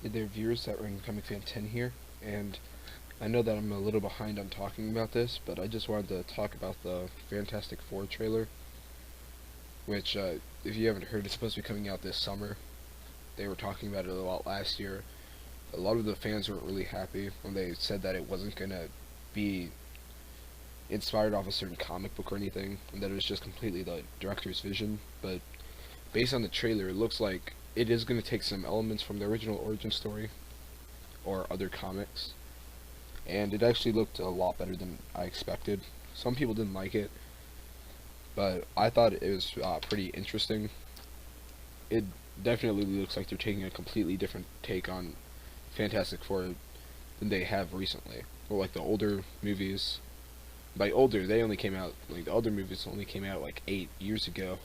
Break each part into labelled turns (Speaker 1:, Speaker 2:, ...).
Speaker 1: Hey there, viewers at Ring Comic Fan 10 here, and I know that I'm a little behind on talking about this, but I just wanted to talk about the Fantastic Four trailer, which, if you haven't heard, it's supposed to be coming out this summer. They were talking about it a lot last year. A lot of the fans weren't really happy when they said that it wasn't gonna be inspired off a certain comic book or anything, and that it was just completely the director's vision, but based on the trailer, it looks like it is going to take some elements from the original origin story or other comics, and it actually looked a lot better than I expected. Some people didn't like it, but I thought it was pretty interesting. It definitely looks like they're taking a completely different take on Fantastic Four than they have recently. Or like the older movies. By older, they only came out, like the older movies only came out like 8 years ago.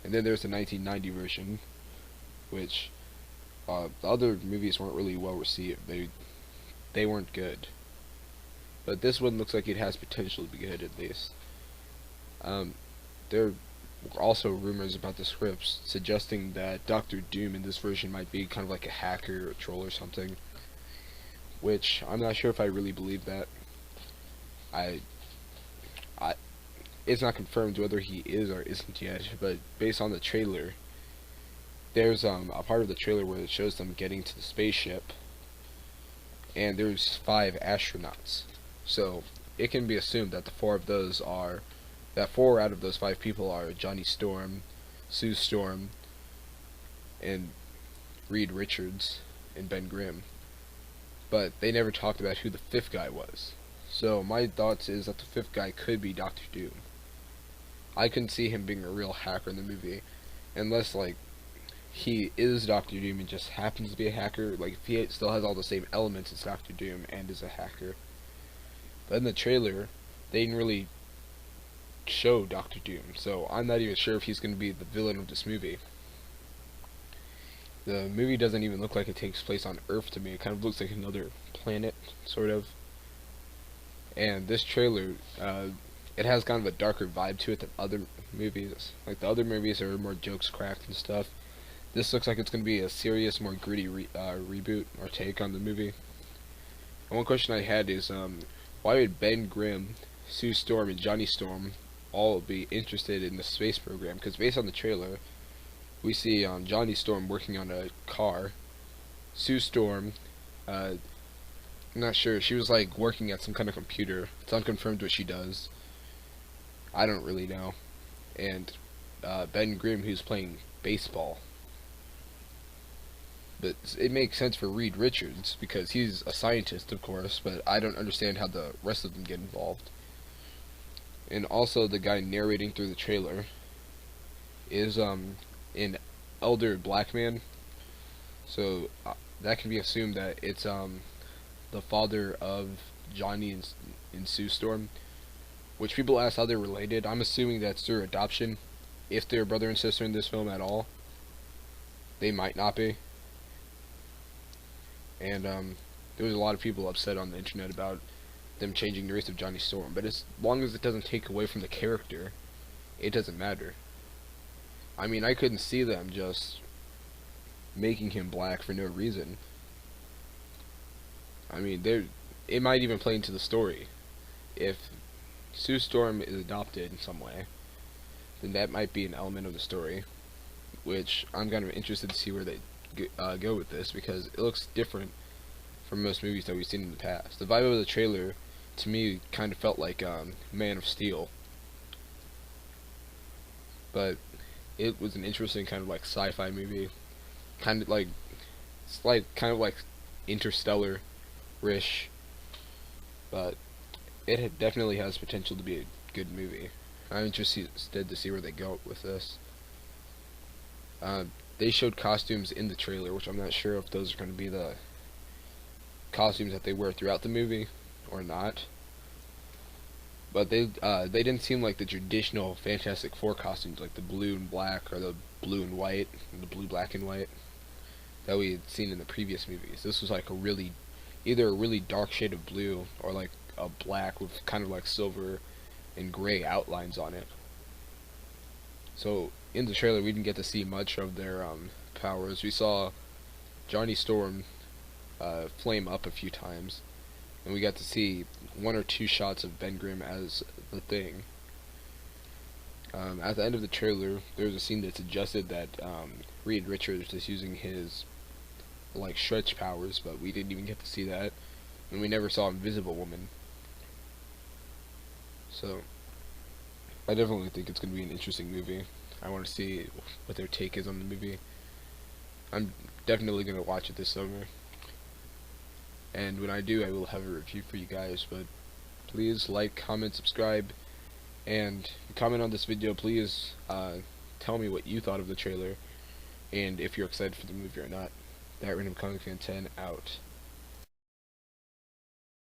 Speaker 1: And then there's the 1990 version, which the other movies weren't really well received. They weren't good. But this one looks like it has potential to be good at least. There were also rumors about the scripts suggesting that Doctor Doom in this version might be kind of like a hacker or a troll or something, which I'm not sure if I really believe that. I, I, it's not confirmed whether he is or isn't yet, but based on the trailer, there's a part of the trailer where it shows them getting to the spaceship, and there's 5 astronauts. So it can be assumed that that 4 out of those 5 people are Johnny Storm, Sue Storm, and Reed Richards and Ben Grimm. But they never talked about who the 5th guy was. So my thoughts is that the 5th guy could be Doctor Doom. I couldn't see him being a real hacker in the movie, unless like he is Doctor Doom and just happens to be a hacker. Like if he still has all the same elements as Doctor Doom and is a hacker. But in the trailer, they didn't really show Doctor Doom, so I'm not even sure if he's going to be the villain of this movie. The movie doesn't even look like it takes place on Earth to me. It kind of looks like another planet, sort of. And this trailer, it has kind of a darker vibe to it than other movies. Like the other movies are more jokes cracked and stuff. This looks like it's going to be a serious, more gritty reboot or take on the movie. And one question I had is, why would Ben Grimm, Sue Storm, and Johnny Storm all be interested in the space program? Because based on the trailer, we see Johnny Storm working on a car. Sue Storm, I'm not sure. She was like working at some kind of computer. It's unconfirmed what she does. I don't really know. And Ben Grimm, who's playing baseball. But it makes sense for Reed Richards because he's a scientist, of course. But I don't understand how the rest of them get involved. And also, the guy narrating through the trailer is an elder black man. So that can be assumed that it's the father of Johnny and Sue Storm, which people ask how they're related. I'm assuming that's through adoption. If they're brother and sister in this film at all, they might not be. And there was a lot of people upset on the internet about them changing the race of Johnny Storm. But as long as it doesn't take away from the character, it doesn't matter. I mean, I couldn't see them just making him black for no reason. I mean, it might even play into the story. If Sue Storm is adopted in some way, then that might be an element of the story, which I'm kind of interested to see where they go with this, because it looks different from most movies that we've seen in the past. The vibe of the trailer, to me, kind of felt like Man of Steel, but it was an interesting kind of like sci-fi movie, kind of like kind of like Interstellar-ish, but it definitely has potential to be a good movie. I'm interested to see where they go with this. They showed costumes in the trailer, which I'm not sure if those are going to be the costumes that they wear throughout the movie or not. But they didn't seem like the traditional Fantastic Four costumes, like the blue and black or the blue and white, or the blue, black, and white that we had seen in the previous movies. This was like either a really dark shade of blue or like a black with kind of like silver and gray outlines on it. So in the trailer, we didn't get to see much of their powers. We saw Johnny Storm flame up a few times, and we got to see one or two shots of Ben Grimm as the Thing. At the end of the trailer, there was a scene that suggested that Reed Richards is using his like stretch powers, but we didn't even get to see that, and we never saw Invisible Woman. So I definitely think it's going to be an interesting movie. I want to see what their take is on the movie. I'm definitely going to watch it this summer, and when I do, I will have a review for you guys. But please like, comment, subscribe, and comment on this video. Please tell me what you thought of the trailer, and if you're excited for the movie or not. That Random Comic Fan 10 out.